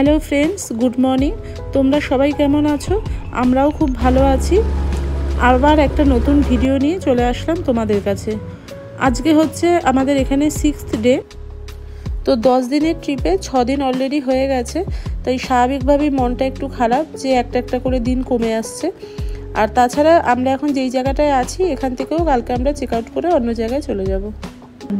Hello friends, good morning. তোমরা সবাই কেমন আছো? আমরাও খুব ভালো আছি। আবার একটা নতুন ভিডিও নিয়ে চলে আসলাম তোমাদের কাছে। আজকে হচ্ছে আমাদের এখানে 6th ডে। তো 10 দিনের ট্রিপে 6 দিন অলরেডি হয়ে গেছে, তাই স্বাভাবিকভাবেই মনটা একটু খারাপ যে একটা একটা করে দিন কমে আসছে। আর তাছাড়া আমরা এখন যেই জায়গাটায় আছি এখান থেকেও কালকে আমরা চেক আউট করে অন্য জায়গায় চলে যাব।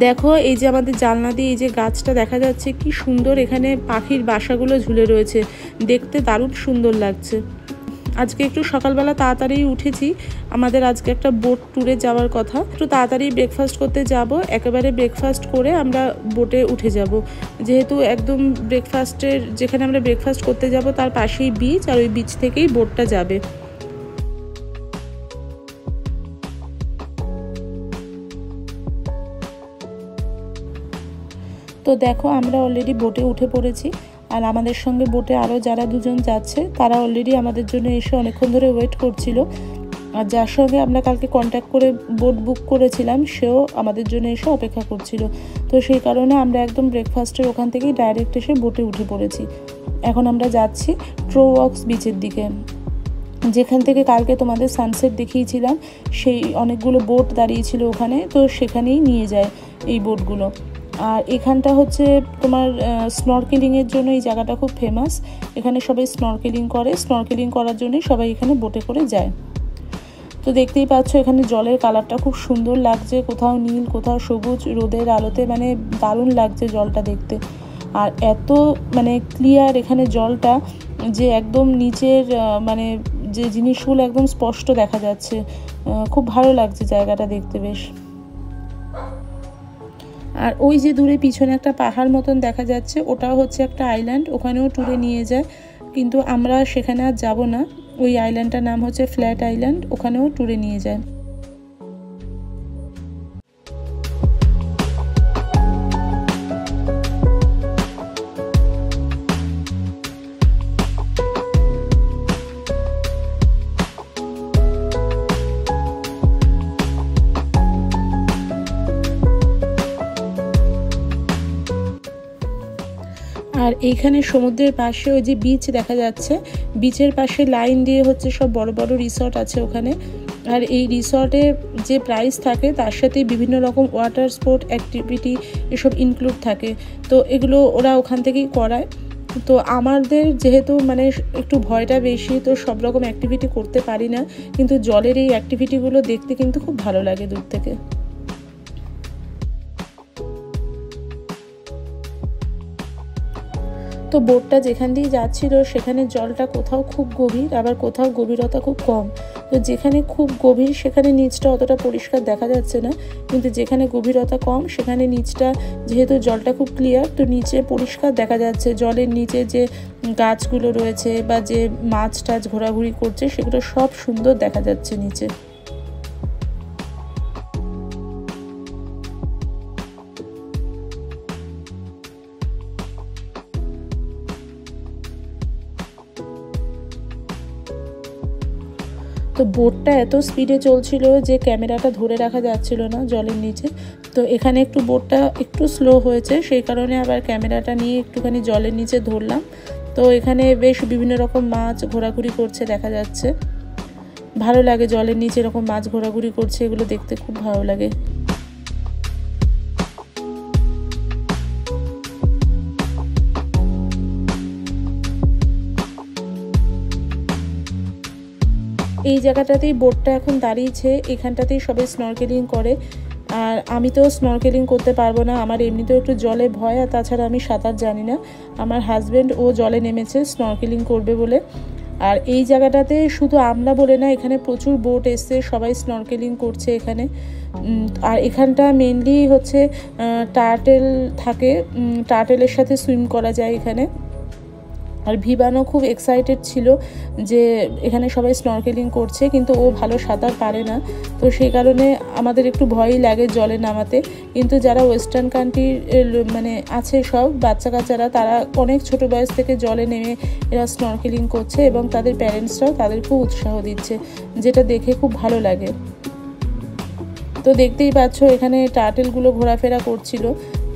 দেখো, এই যে আমাদের জানলা দিয়ে এই যে গাছটা দেখা যাচ্ছে, কি সুন্দর এখানে পাখির বাসাগুলো ঝুলে রয়েছে, দেখতে দারুণ সুন্দর লাগছে। আজকে একটু সকালবেলা তাড়াতাড়ি উঠেছি, আমাদের আজকে একটা বোট ট্যুরে যাওয়ার কথা। একটু তাড়াতাড়ি ব্রেকফাস্ট করতে যাব, একেবারে ব্রেকফাস্ট করে আমরা বোটে উঠে যাব, যেহেতু একদম ব্রেকফাস্টের যেখানে আমরা ব্রেকফাস্ট করতে যাব তার পাশেই বিচ, আর ওই বিচ থেকেই বোটটা যাবে। তো দেখো, আমরা অলরেডি বোটে উঠে পড়েছি, আর আমাদের সঙ্গে বোটে আরও যারা দুজন যাচ্ছে তারা অলরেডি আমাদের জন্য এসে অনেকক্ষণ ধরে ওয়েট করছিল। আর যার সঙ্গে আমরা কালকে কন্ট্যাক্ট করে বোট বুক করেছিলাম সেও আমাদের জন্য এসে অপেক্ষা করছিল। তো সেই কারণে আমরা একদম ব্রেকফাস্টের ওখান থেকেই ডাইরেক্ট এসে বোটে উঠে পড়েছি। এখন আমরা যাচ্ছি ট্রো ওয়াক্স বিচের দিকে, যেখান থেকে কালকে তোমাদের সানসেট দেখিয়েছিলাম। সেই অনেকগুলো বোট দাঁড়িয়েছিল ওখানে, তো সেখানেই নিয়ে যায় এই বোটগুলো। আর এখানটা হচ্ছে তোমার স্নরকেলিংয়ের জন্য এই জায়গাটা খুব ফেমাস। এখানে সবাই স্নরকেলিং করে, স্নরকেলিং করার জন্যই সবাই এখানে বোটে করে যায়। তো দেখতেই পাচ্ছ এখানে জলের কালারটা খুব সুন্দর লাগছে, কোথাও নীল কোথাও সবুজ, রোদের আলোতে মানে দারুণ লাগছে জলটা দেখতে। আর এত মানে ক্লিয়ার এখানে জলটা যে একদম নিচের মানে যে জিনিসগুলো একদম স্পষ্ট দেখা যাচ্ছে। খুব ভালো লাগছে জায়গাটা দেখতে বেশ। আর ওই যে দূরে পিছনে একটা পাহাড় মতন দেখা যাচ্ছে, ওটাও হচ্ছে একটা আইল্যান্ড, ওখানেও ট্যুরে নিয়ে যায়, কিন্তু আমরা সেখানে আর যাব না। ওই আইল্যান্ডটার নাম হচ্ছে ফ্ল্যাট আইল্যান্ড, ওখানেও ট্যুরে নিয়ে যায়। আর এইখানে সমুদ্রের পাশে ওই যে বিচ দেখা যাচ্ছে, বিচের পাশে লাইন দিয়ে হচ্ছে সব বড় বড় রিসর্ট আছে ওখানে। আর এই রিসর্টে যে প্রাইস থাকে তার সাথে বিভিন্ন রকম ওয়াটার স্পোর্ট অ্যাক্টিভিটি এসব ইনক্লুড থাকে। তো এগুলো ওরা ওখান থেকেই করায়। তো আমাদের যেহেতু মানে একটু ভয়টা বেশি, তো সব রকম অ্যাক্টিভিটি করতে পারি না, কিন্তু জলের এই অ্যাক্টিভিটিগুলো দেখতে কিন্তু খুব ভালো লাগে দূর থেকে। তো বোটটা যেখান দিয়ে যাচ্ছিল সেখানে জলটা কোথাও খুব গভীর, আবার কোথাও গভীরতা খুব কম। তো যেখানে খুব গভীর সেখানে নিচটা অতটা পরিষ্কার দেখা যাচ্ছে না, কিন্তু যেখানে গভীরতা কম সেখানে নিচটা যেহেতু জলটা খুব ক্লিয়ার, তো নিচে পরিষ্কার দেখা যাচ্ছে। জলের নিচে যে গাছগুলো রয়েছে বা যে মাছ টাছ ঘোরাঘুরি করছে সেগুলো সব সুন্দর দেখা যাচ্ছে নিচে। তো বোটটা এত স্পিডে চলছিল যে ক্যামেরাটা ধরে রাখা যাচ্ছিল না জলের নিচে। তো এখানে একটু বোটটা একটু স্লো হয়েছে, সেই কারণে আবার ক্যামেরাটা নিয়ে একটুখানি জলের নিচে ধরলাম। তো এখানে বেশ বিভিন্ন রকম মাছ ঘোরাঘুরি করছে দেখা যাচ্ছে। ভালো লাগে জলের নিচে এরকম মাছ ঘোরাঘুরি করছে, এগুলো দেখতে খুব ভালো লাগে। এই জায়গাটাতেই বোটটা এখন দাঁড়িয়েছে, এখানটাতেই সবাই স্নরকেলিং করে। আর আমি তো স্নরকেলিং করতে পারবো না, আমার এমনিতেও একটু জলে ভয়, আর তাছাড়া আমি সাঁতার জানি না। আমার হাজব্যান্ড ও জলে নেমেছে স্নরকেলিং করবে বলে। আর এই জায়গাটাতে শুধু আমরা বলে না, এখানে প্রচুর বোট এসছে, সবাই স্নরকেলিং করছে এখানে। আর এখানটা মেনলি হচ্ছে টার্টেল থাকে, টার্টেলের সাথে সুইম করা যায় এখানে। আর ভিবানও খুব এক্সাইটেড ছিল যে এখানে সবাই স্নরকেলিং করছে, কিন্তু ও ভালো সাঁতার পারে না, তো সেই কারণে আমাদের একটু ভয়ই লাগে জলে নামাতে। কিন্তু যারা ওয়েস্টার্ন কান্ট্রির মানে আছে সব বাচ্চা কাচ্চারা, তারা অনেক ছোট বয়স থেকে জলে নেমে এরা স্নরকেলিং করছে, এবং তাদের প্যারেন্টসরাও তাদের খুব উৎসাহ দিচ্ছে, যেটা দেখে খুব ভালো লাগে। তো দেখতেই পাচ্ছ এখানে টার্টেলগুলো ঘোরাফেরা করছিল।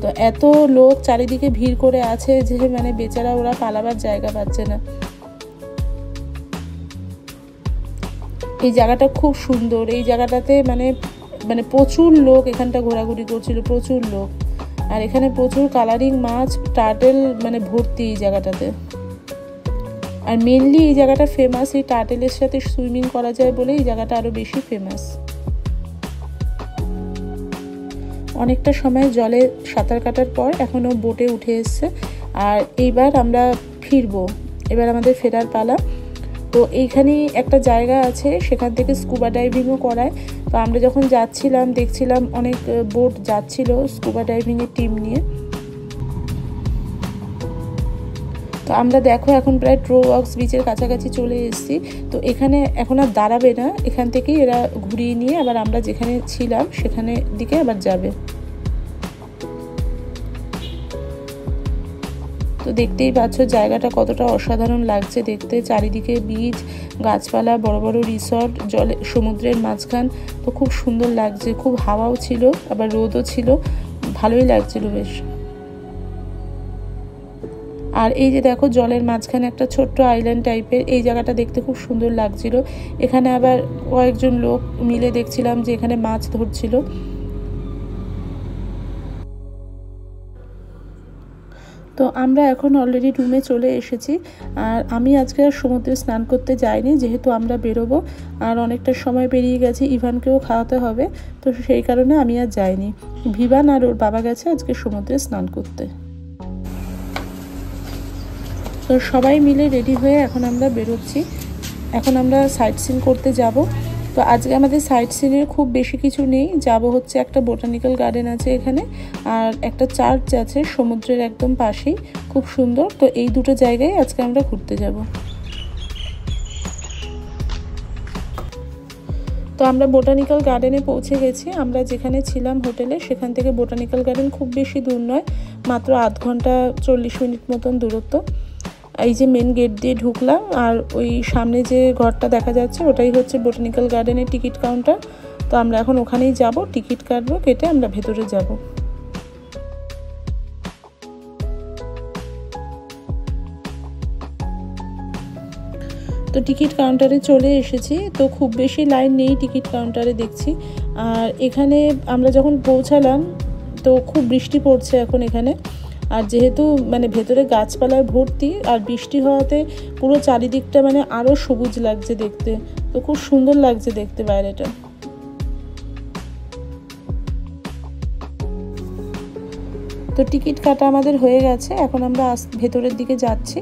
তো এত লোক চারিদিকে ভিড় করে আছে যে মানে বেচারা ওরা পালাবার জায়গা পাচ্ছে না। এই জায়গাটা খুব সুন্দর, এই জায়গাটাতে মানে প্রচুর লোক এখানটা ঘোরাঘুরি করছিল, প্রচুর লোক। আর এখানে প্রচুর কালারিং মাছ, টার্টেল মানে ভর্তি এই জায়গাটাতে। আর মেনলি এই জায়গাটা ফেমাস এই টার্টেলের সাথে সুইমিং করা যায় বলে এই জায়গাটা আরও বেশি ফেমাস। অনেকটা সময় জলে সাঁতার কাটার পর এখনও বোটে উঠে এসছে। আর এইবার আমরা ফিরবো, এবার আমাদের ফেরার পালা। তো এইখানেই একটা জায়গা আছে, সেখান থেকে স্কুবা ডাইভিংও করায়। তো আমরা যখন যাচ্ছিলাম দেখছিলাম অনেক বোট যাচ্ছিল স্কুবা ডাইভিংয়ের টিম নিয়ে। তো আমরা দেখো এখন প্রায় ট্রো ওয়াক্স বিচের কাছাকাছি চলে এসেছি। তো এখানে এখন আর দাঁড়াবে না, এখান থেকেই এরা ঘুরিয়ে নিয়ে আবার আমরা যেখানে ছিলাম সেখানে দিকে আবার যাবে। তো দেখতেই পাচ্ছ জায়গাটা কতটা অসাধারণ লাগছে দেখতে, চারিদিকে বিচ, গাছপালা, বড় বড় রিসর্ট, জলে সমুদ্রের মাঝখান। তো খুব সুন্দর লাগছে, খুব হাওয়াও ছিল আবার রোদও ছিল, ভালোই লাগছিল বেশ। আর এই যে দেখো জলের মাঝখানে একটা ছোট্ট আইল্যান্ড টাইপের, এই জায়গাটা দেখতে খুব সুন্দর লাগছিল। এখানে আবার কয়েকজন লোক মিলে দেখছিলাম যে এখানে মাছ ধরছিল। তো আমরা এখন অলরেডি রুমে চলে এসেছি। আর আমি আজকে আর সমুদ্রে স্নান করতে যাইনি, যেহেতু আমরা বেরোবো আর অনেকটা সময় পেরিয়ে গেছে, ইভানকেও খাওয়াতে হবে। তো সেই কারণে আমি আর যাইনি। ভিভান আর ওর বাবা গেছে আজকে সমুদ্রে স্নান করতে। তো সবাই মিলে রেডি হয়ে এখন আমরা বেরোচ্ছি। এখন আমরা সাইট সিন করতে যাব। তো আজকে আমাদের সাইট সিনের খুব বেশি কিছু নেই, যাব হচ্ছে একটা বোটানিক্যাল গার্ডেন আছে এখানে, আর একটা চার্চ আছে সমুদ্রের একদম পাশেই, খুব সুন্দর। তো এই দুটো জায়গায় আজকে আমরা ঘুরতে যাব। তো আমরা বোটানিক্যাল গার্ডেনে পৌঁছে গেছি। আমরা যেখানে ছিলাম হোটেলে সেখান থেকে বোটানিক্যাল গার্ডেন খুব বেশি দূর নয়, মাত্র আধ ঘন্টা 40 মিনিট মতন দূরত্ব। এই যে মেন গেট দিয়ে ঢুকলাম আর ওই সামনে যে ঘরটা দেখা যাচ্ছে ওটাই হচ্ছে বোটানিক্যাল গার্ডেনের টিকিট কাউন্টার। তো আমরা এখন ওখানেই যাব, টিকিট কাটবো, কেটে আমরা ভেতরে যাব। তো টিকিট কাউন্টারে চলে এসেছি। তো খুব বেশি লাইন নেই টিকিট কাউন্টারে দেখছি। আর এখানে আমরা যখন পৌঁছালাম তো খুব বৃষ্টি পড়ছে এখন এখানে। আর যেহেতু মানে ভেতরে গাছপালায় ভর্তি আর বৃষ্টি হওয়াতে পুরো চারিদিকটা মানে আরও সবুজ লাগছে দেখতে। তো খুব সুন্দর লাগছে দেখতে বাইরেটা। তো টিকিট কাটা আমাদের হয়ে গেছে, এখন আমরা ভেতরের দিকে যাচ্ছি।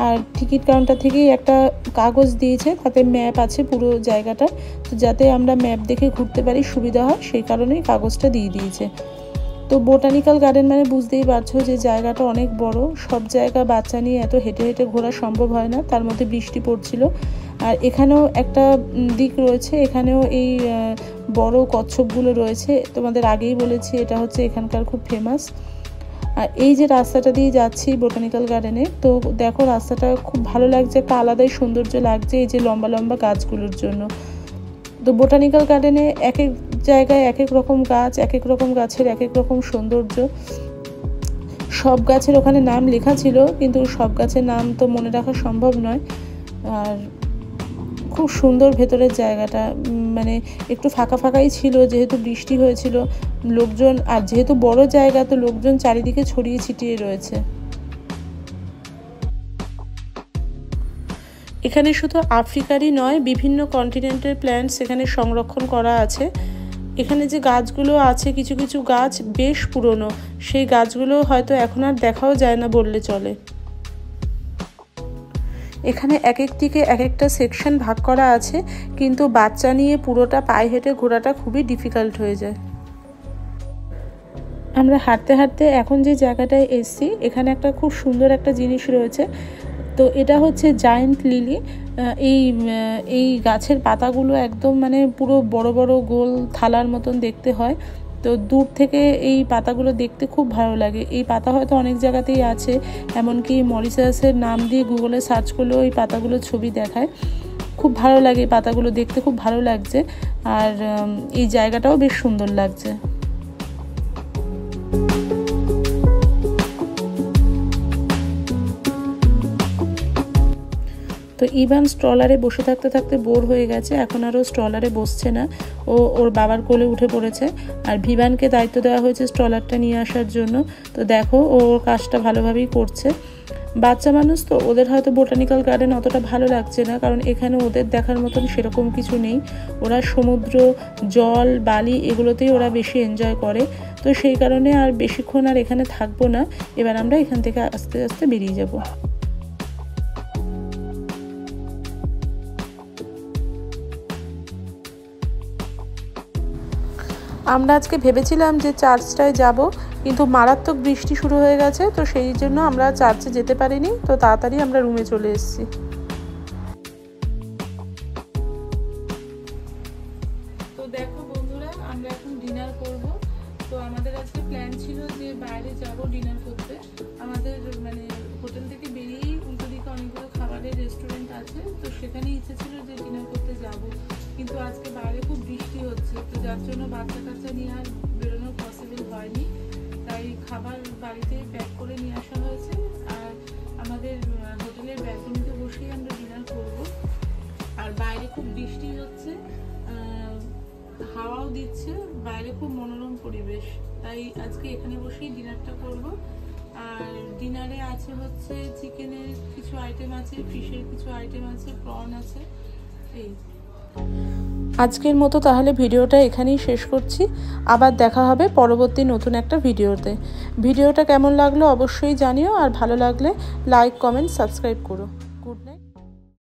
আর টিকিট কাউন্টার থেকেই একটা কাগজ দিয়েছে, তাতে ম্যাপ আছে পুরো জায়গাটা। তো যাতে আমরা ম্যাপ দেখে ঘুরতে পারি সুবিধা হয় সেই কারণেই কাগজটা দিয়ে দিয়েছে। তো বোটানিক্যাল গার্ডেন মানে বুঝতেই পারছো যে জায়গাটা অনেক বড়, সব জায়গা বাচ্চা নিয়ে এত হেঁটে হেঁটে ঘোরা সম্ভব হয় না, তার মধ্যে বৃষ্টি পড়ছিল। আর এখানেও একটা দিক রয়েছে, এখানেও এই বড় কচ্ছপগুলো রয়েছে, তোমাদের আগেই বলেছি এটা হচ্ছে এখানকার খুব ফেমাস। আর এই যে রাস্তাটা দিয়ে যাচ্ছি বোটানিক্যাল গার্ডেনে, তো দেখো রাস্তাটা খুব ভালো লাগছে, একটা আলাদাই সৌন্দর্য লাগছে এই যে লম্বা লম্বা গাছগুলোর জন্য। তো বোটানিক্যাল গার্ডেনে এক এক জায়গায় এক এক রকম গাছ, এক এক রকম গাছের এক এক রকম সৌন্দর্য। সব গাছের ওখানে নাম লেখা ছিল, কিন্তু সব গাছের নাম তো মনে রাখা সম্ভব নয়। আর খুব সুন্দর ভেতরের জায়গাটা, মানে একটু ফাঁকা ফাঁকাই ছিল যেহেতু বৃষ্টি হয়েছিল। লোকজন, আর যেহেতু বড় জায়গা তো লোকজন চারিদিকে ছড়িয়ে ছিটিয়ে রয়েছে। এখানে শুধু আফ্রিকারই নয়, বিভিন্ন কন্টিনেন্টের প্ল্যান্টস এখানে সংরক্ষণ করা আছে। এখানে যে গাছগুলো আছে কিছু কিছু গাছ বেশ পুরনো, সেই গাছগুলো হয়তো এখন আর দেখাও যায় না বললে চলে। এখানে এক এক দিকে এক একটা সেকশন ভাগ করা আছে, কিন্তু বাচ্চা নিয়ে পুরোটা পায়ে হেঁটে ঘোরাটা খুবই ডিফিকাল্ট হয়ে যায়। আমরা হাঁটতে হাঁটতে এখন যে জায়গাটায় এসছি এখানে একটা খুব সুন্দর একটা জিনিস রয়েছে। তো এটা হচ্ছে জায়ান্ট লিলি। এই গাছের পাতাগুলো একদম মানে পুরো বড় বড় গোল থালার মতন দেখতে হয়। তো দূর থেকে এই পাতাগুলো দেখতে খুব ভালো লাগে। এই পাতা হয়তো অনেক জায়গাতেই আছে, এমনকি মরিশাসের নাম দিয়ে গুগলে সার্চ করলেও এই পাতাগুলোর ছবি দেখায়। খুব ভালো লাগে এই পাতাগুলো দেখতে, খুব ভালো লাগছে। আর এই জায়গাটাও বেশ সুন্দর লাগছে। তো ইভান স্ট্রলারে বসে থাকতে থাকতে বোর হয়ে গেছে, এখন আর ও স্ট্রলারে বসছে না, ও ওর বাবার কোলে উঠে পড়েছে। আর ভিভানকে দায়িত্ব দেওয়া হয়েছে স্ট্রলারটা নিয়ে আসার জন্য। তো দেখো ও ওর কাজটা ভালোভাবেই করছে। বাচ্চা মানুষ তো, ওদের হয়তো বোটানিক্যাল গার্ডেন অতটা ভালো লাগছে না, কারণ এখানে ওদের দেখার মতন সেরকম কিছু নেই। ওরা সমুদ্র, জল, বালি এগুলোতেই ওরা বেশি এনজয় করে। তো সেই কারণে আর বেশিক্ষণ আর এখানে থাকবো না, এবার আমরা এখান থেকে আস্তে আস্তে বেরিয়ে যাব। আমরা আজকে ভেবেছিলাম যে চার্চটায় যাব, কিন্তু মারাত্মক বৃষ্টি শুরু হয়ে গেছে, তো সেই জন্য আমরা চার্চে যেতে পারিনি। তো তাড়াতাড়ি আমরা রুমে চলে এসেছি। তো দেখো বন্ধুরা, আমরা এখন ডিনার করব। তো আমাদের আজকে প্ল্যান ছিল যে বাইরে যাব ডিনার করতে। আমাদের মানে হোটেল থেকে বেরিয়েই উল্টো দিকে অনেকগুলো খাবারের রেস্টুরেন্ট আছে, তো সেখানে ইচ্ছে ছিল যে ডিনার করতে যাব, কিন্তু আজকে বাইরে খুব বৃষ্টি হচ্ছে, তো যার জন্য বাচ্চা কাচ্চা নিয়ে আর বেরোনো পসিবল হয়নি। তাই খাবার বাড়িতে প্যাক করে নিয়ে আসা হয়েছে, আর আমাদের হোটেলের ব্যালকনিতে বসেই আমরা ডিনার করব। আর বাইরে খুব বৃষ্টি হচ্ছে, হাওয়াও দিচ্ছে, বাইরে খুব মনোরম পরিবেশ, তাই আজকে এখানে বসেই ডিনারটা করব। আর ডিনারে আছে হচ্ছে চিকেনের কিছু আইটেম আছে, ফিশের কিছু আইটেম আছে, প্রন আছে। এই আজকের মতো তাহলে ভিডিওটা এখানেই শেষ করছি। আবার দেখা হবে পরবর্তী নতুন একটা ভিডিওতে। ভিডিওটা কেমন লাগলো অবশ্যই জানিও, আর ভালো লাগলে লাইক, কমেন্ট, সাবস্ক্রাইব করো।